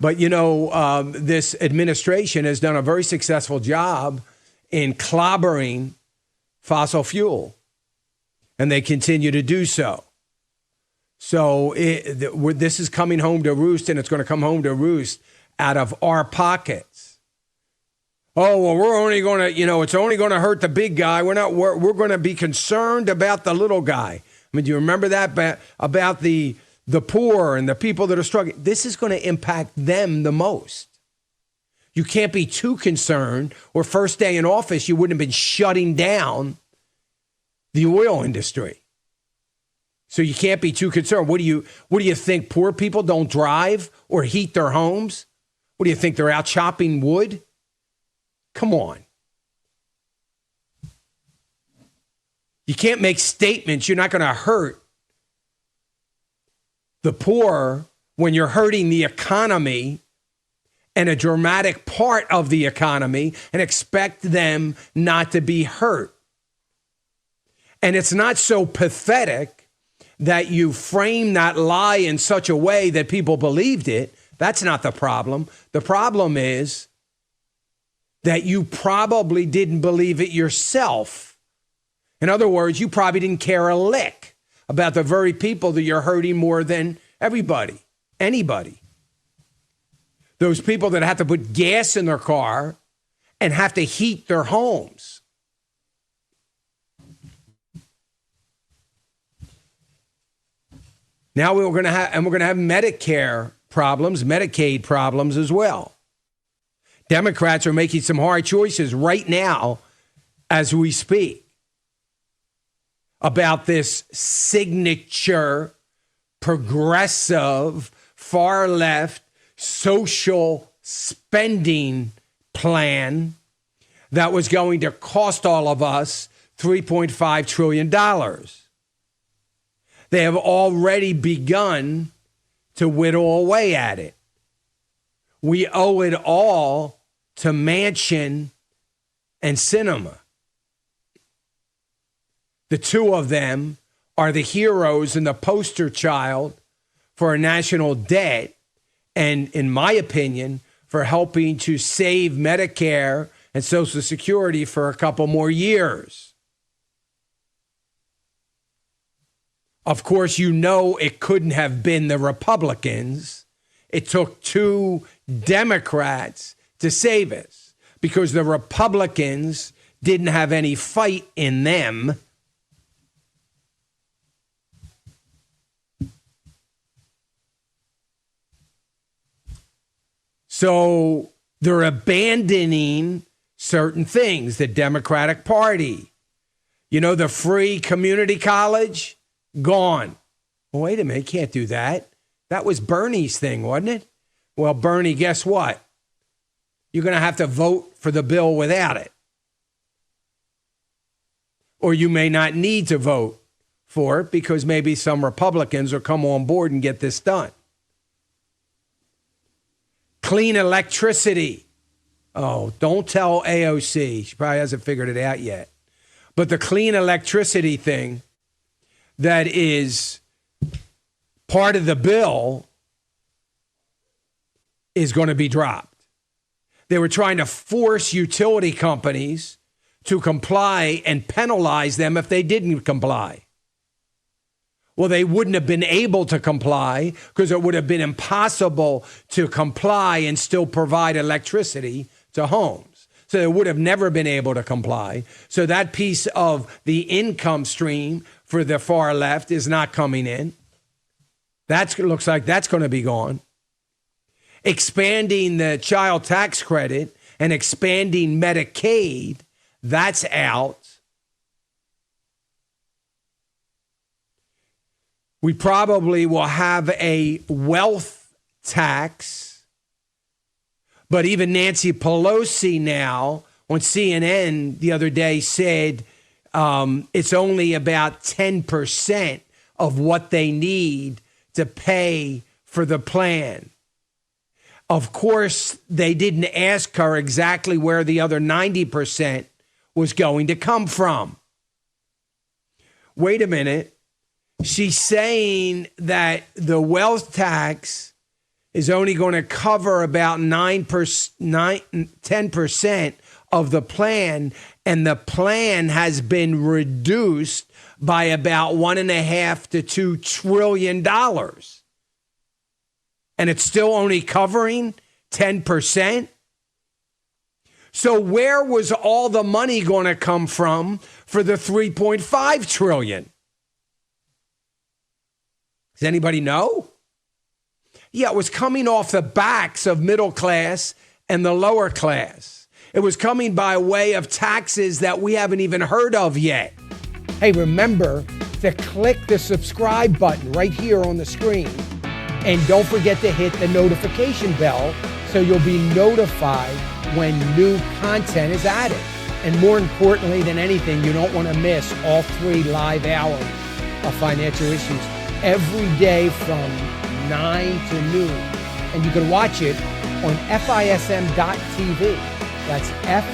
But, this administration has done a very successful job in clobbering fossil fuel, and they continue to do so. So this is coming home to roost, and it's going to come home to roost out of our pockets. Oh, well, we're only going to, it's only going to hurt the big guy. We're going to be concerned about the little guy. I mean, do you remember that about the poor and the people that are struggling? This is going to impact them the most. You can't be too concerned, or first day in office, you wouldn't have been shutting down the oil industry. So you can't be too concerned. What do you think? Poor people don't drive or heat their homes? What do you think? They're out chopping wood? Come on. You can't make statements. You're not going to hurt the poor when you're hurting the economy and a dramatic part of the economy and expect them not to be hurt. And it's not so pathetic that you frame that lie in such a way that people believed it. That's not the problem. The problem is that you probably didn't believe it yourself. In other words, you probably didn't care a lick about the very people that you're hurting more than anybody. Those people that have to put gas in their car and have to heat their homes. Now we're going to have Medicare problems, Medicaid problems as well. Democrats are making some hard choices right now as we speak about this signature, progressive, far left social spending plan that was going to cost all of us $3.5 trillion. They have already begun to whittle away at it. We owe it all to Manchin and Sinema. The two of them are the heroes and the poster child for a national debt, and in my opinion, for helping to save Medicare and Social Security for a couple more years. Of course, it couldn't have been the Republicans. It took two Democrats to save us because the Republicans didn't have any fight in them. So they're abandoning certain things. The Democratic Party, the free community college, gone. Well, wait a minute, can't do that. That was Bernie's thing, wasn't it? Well, Bernie, guess what? You're going to have to vote for the bill without it. Or you may not need to vote for it because maybe some Republicans will come on board and get this done. Clean electricity. Oh, don't tell AOC. She probably hasn't figured it out yet. But the clean electricity thing that is part of the bill is going to be dropped. They were trying to force utility companies to comply and penalize them if they didn't comply. Well, they wouldn't have been able to comply because it would have been impossible to comply and still provide electricity to homes. So they would have never been able to comply. So that piece of the income stream for the far left is not coming in. That looks like that's going to be gone. Expanding the child tax credit and expanding Medicaid, that's out. We probably will have a wealth tax, but even Nancy Pelosi now on CNN the other day said it's only about 10% of what they need to pay for the plan. Of course, they didn't ask her exactly where the other 90% was going to come from. Wait a minute. She's saying that the wealth tax is only going to cover about 10% of the plan, and the plan has been reduced by about $1.5 to $2 trillion. And it's still only covering 10%. So where was all the money going to come from for the $3.5 trillion? Does anybody know? Yeah, it was coming off the backs of middle class and the lower class. It was coming by way of taxes that we haven't even heard of yet. Hey, remember to click the subscribe button right here on the screen. And don't forget to hit the notification bell so you'll be notified when new content is added. And more importantly than anything, you don't want to miss all 3 live hours of Financial Issues every day from 9 to noon. And you can watch it on FISM.tv. That's FISM.tv.